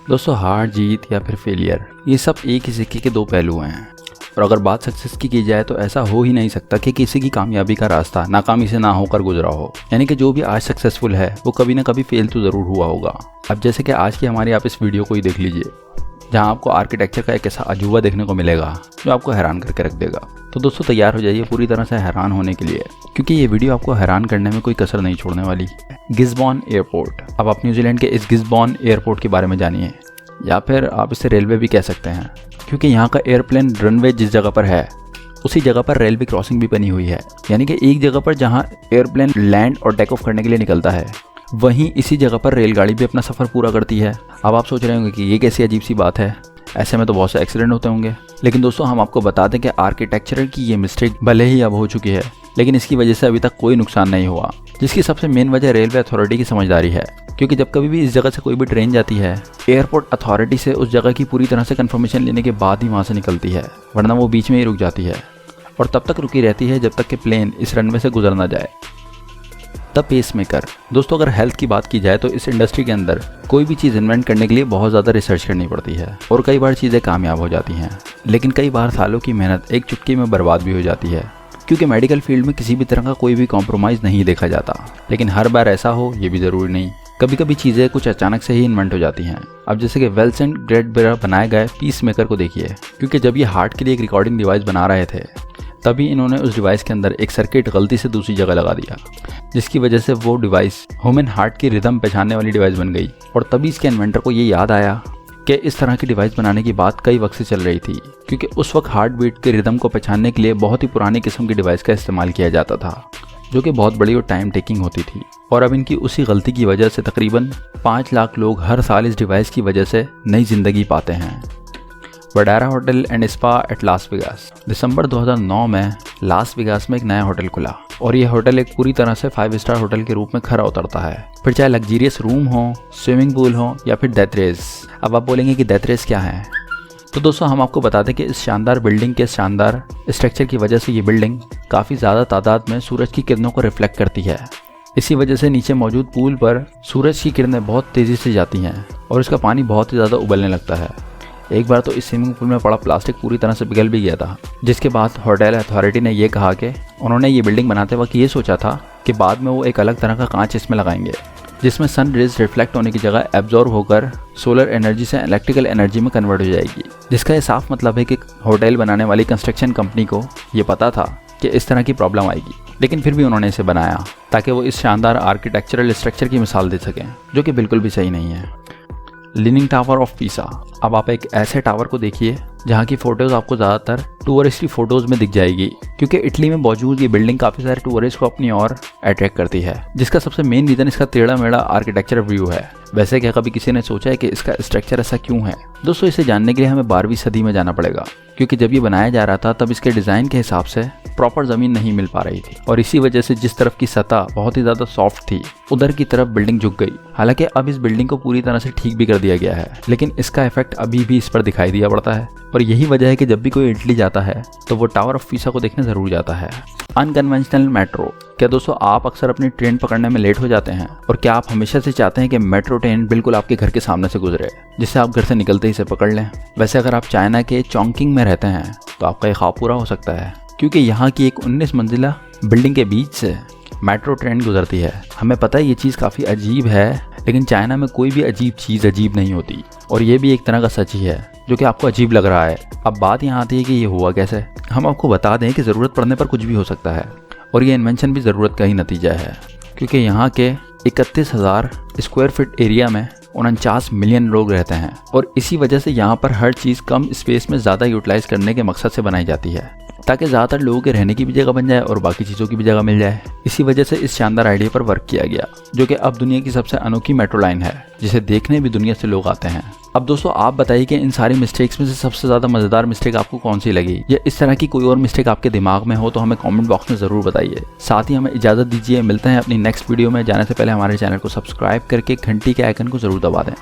दोस्तों हार जीत या फिर फेलियर, ये सब एक ही सिक्के के दो पहलू हैं। और अगर बात सक्सेस की जाए तो ऐसा हो ही नहीं सकता कि किसी की कामयाबी का रास्ता नाकामी से ना होकर गुजरा हो। यानी कि जो भी आज सक्सेसफुल है वो कभी ना कभी फेल तो ज़रूर हुआ होगा। अब जैसे कि आज की हमारी आप इस वीडियो को ही देख लीजिए, जहां आपको आर्किटेक्चर का एक ऐसा अजूबा देखने को मिलेगा जो आपको हैरान करके रख देगा। तो दोस्तों तैयार हो जाइए पूरी तरह से हैरान होने के लिए, क्योंकि ये वीडियो आपको हैरान करने में कोई कसर नहीं छोड़ने वाली। गिस्बॉर्न एयरपोर्ट। अब आप न्यूजीलैंड के इस गिस्बॉर्न एयरपोर्ट के बारे में जानिए, या फिर आप इसे रेलवे भी कह सकते हैं, क्योंकि यहाँ का एयरप्लेन रनवे जिस जगह पर है उसी जगह पर रेलवे क्रॉसिंग भी बनी हुई है। यानी कि एक जगह पर जहाँ एयरप्लेन लैंड और टेक ऑफ करने के लिए निकलता है, वहीं इसी जगह पर रेलगाड़ी भी अपना सफ़र पूरा करती है। अब आप सोच रहे होंगे कि ये कैसी अजीब सी बात है, ऐसे में तो बहुत से एक्सीडेंट होते होंगे। लेकिन दोस्तों हम आपको बता दें कि आर्किटेक्चर की ये मिस्टेक भले ही अब हो चुकी है, लेकिन इसकी वजह से अभी तक कोई नुकसान नहीं हुआ, जिसकी सबसे मेन वजह रेलवे अथॉरिटी की समझदारी है। क्योंकि जब कभी भी इस जगह से कोई भी ट्रेन जाती है, एयरपोर्ट अथॉरिटी से उस जगह की पूरी तरह से कंफर्मेशन लेने के बाद ही वहाँ से निकलती है, वरना वो बीच में ही रुक जाती है और तब तक रुकी रहती है जब तक कि प्लेन इस रनवे से गुजर ना जाए। The pacemaker. दोस्तों अगर हेल्थ की बात की जाए तो इस इंडस्ट्री के अंदर कोई भी चीज़ इन्वेंट करने के लिए बहुत ज़्यादा रिसर्च करनी पड़ती है और कई बार चीज़ें कामयाब हो जाती हैं, लेकिन कई बार सालों की मेहनत एक चुटकी में बर्बाद भी हो जाती है। क्योंकि मेडिकल फील्ड में किसी भी तरह का कोई भी कॉम्प्रोमाइज़ नहीं देखा जाता, लेकिन हर बार ऐसा हो ये भी ज़रूरी नहीं। कभी कभी चीज़ें कुछ अचानक से ही इन्वेंट हो जाती हैं। अब जैसे कि वेल्स एंड ग्रेट द्वारा बनाए गए पीस मेकर को देखिए, क्योंकि जब ये हार्ट के लिए एक रिकॉर्डिंग डिवाइस बना रहे थे तभी इन्होंने उस डिवाइस के अंदर एक सर्किट गलती से दूसरी जगह लगा दिया, जिसकी वजह से वो डिवाइस ह्यूमन हार्ट की रिदम पहचानने वाली डिवाइस बन गई। और तभी इसके इन्वेंटर को ये याद आया कि इस तरह की डिवाइस बनाने की बात कई वक्त से चल रही थी, क्योंकि उस वक्त हार्ट बीट के रिदम को पहचानने के लिए बहुत ही पुरानी किस्म की डिवाइस का इस्तेमाल किया जाता था, जो कि बहुत बड़ी और टाइम टेकिंग होती थी। और अब इनकी उसी गलती की वजह से तकरीबन 5 लाख लोग हर साल इस डिवाइस की वजह से नई जिंदगी पाते हैं। Vdara hotel and spa at Las Vegas. दिसंबर 2009 में लास वेगास में एक नया होटल खुला और यह होटल एक पूरी तरह से 5 स्टार होटल के रूप में खरा उतरता है, फिर चाहे लग्जीरियस रूम हो, स्विमिंग पूल हो या फिर डेथ रेस। अब आप बोलेंगे कि डेथ रेस क्या है, तो दोस्तों हम आपको बता दें कि इस शानदार बिल्डिंग के शानदार स्ट्रक्चर की वजह से ये बिल्डिंग काफ़ी ज़्यादा तादाद में सूरज की किरणों को रिफ्लेक्ट करती है। इसी वजह से नीचे मौजूद पूल पर सूरज की किरणें बहुत तेज़ी से जाती हैं और इसका पानी बहुत ही ज़्यादा उबलने लगता है। एक बार तो इस स्विमिंग पूल में पड़ा प्लास्टिक पूरी तरह से पिघल भी गया था, जिसके बाद होटल अथॉरिटी ने यह कहा कि उन्होंने ये बिल्डिंग बनाते वक्त ये सोचा था कि बाद में वो एक अलग तरह का कांच इसमें लगाएंगे, जिसमें सन रेज रिफ्लेक्ट होने की जगह एब्जॉर्ब होकर सोलर एनर्जी से इलेक्ट्रिकल एनर्जी में कन्वर्ट हो जाएगी। जिसका ये साफ मतलब है कि होटल बनाने वाली कंस्ट्रक्शन कंपनी को ये पता था कि इस तरह की प्रॉब्लम आएगी, लेकिन फिर भी उन्होंने इसे बनाया ताकि वो इस शानदार आर्किटेक्चरल स्ट्रक्चर की मिसाल दे सकें, जो कि बिल्कुल भी सही नहीं है। Leaning tower of Pisa. अब आप एक ऐसे टावर को देखिए जहाँ की फ़ोटोज़ आपको ज़्यादातर टूरिस्ट की फ़ोटोज़ में दिख जाएगी, क्योंकि इटली में मौजूद ये बिल्डिंग काफ़ी सारे टूरिस्ट को अपनी ओर अट्रैक्ट करती है, जिसका सबसे मेन रीज़न इसका टेढ़ा मेढ़ा आर्किटेक्चर व्यू है। वैसे क्या कभी किसी ने सोचा है कि इसका स्ट्रक्चर ऐसा क्यों है? दोस्तों इसे जानने के लिए हमें 12वीं सदी में जाना पड़ेगा, क्योंकि जब ये बनाया जा रहा था तब इसके डिज़ाइन के हिसाब से प्रॉपर ज़मीन नहीं मिल पा रही थी और इसी वजह से जिस तरफ की सतह बहुत ही ज़्यादा सॉफ्ट थी उधर की तरफ बिल्डिंग झुक गई। हालांकि अब इस बिल्डिंग को पूरी तरह से ठीक भी कर दिया गया है, लेकिन इसका इफेक्ट अभी भी इस पर दिखाई दिया पड़ता है और यही वजह है कि जब भी कोई इटली जाता है तो वो टावर ऑफ पीसा को देखने ज़रूर जाता है। Unconventional metro. क्या दोस्तों आप अक्सर अपनी ट्रेन पकड़ने में लेट हो जाते हैं? और क्या आप हमेशा से चाहते हैं कि मेट्रो ट्रेन बिल्कुल आपके घर के सामने से गुजरे, जिससे आप घर से निकलते ही इसे पकड़ लें? वैसे अगर आप चाइना के चोंगकिंग में रहते हैं तो आपका ये ख्वाब पूरा हो सकता है, क्योंकि यहाँ की एक 19 मंजिला बिल्डिंग के बीच से मेट्रो ट्रेन गुजरती है। हमें पता है ये चीज़ काफ़ी अजीब है, लेकिन चाइना में कोई भी अजीब चीज़ अजीब नहीं होती और ये भी एक तरह का सच ही है जो कि आपको अजीब लग रहा है। अब बात यहाँ आती है कि ये हुआ कैसे। हम आपको बता दें कि ज़रूरत पड़ने पर कुछ भी हो सकता है और ये इन्वेंशन भी ज़रूरत का ही नतीजा है, क्योंकि यहाँ के 31,000 स्क्वायर फीट एरिया में 49 मिलियन लोग रहते हैं और इसी वजह से यहाँ पर हर चीज़ कम स्पेस में ज़्यादा यूटिलाइज करने के मकसद से बनाई जाती है, ताकि ज़्यादातर लोगों के रहने की भी जगह बन जाए और बाकी चीज़ों की भी जगह मिल जाए। इसी वजह से इस शानदार आइडिया पर वर्क किया गया, जो कि अब दुनिया की सबसे अनोखी मेट्रो लाइन है, जिसे देखने भी दुनिया से लोग आते हैं। अब दोस्तों आप बताइए कि इन सारी मिस्टेक्स में से सबसे ज़्यादा मज़ेदार मिस्टेक आपको कौन सी लगी, या इस तरह की कोई और मिस्टेक आपके दिमाग में हो तो हमें कमेंट बॉक्स में ज़रूर बताइए। साथ ही हमें इजाज़त दीजिए, मिलते हैं अपनी नेक्स्ट वीडियो में। जाने से पहले हमारे चैनल को सब्सक्राइब करके घंटी के आइकन को ज़रूर दबा दें।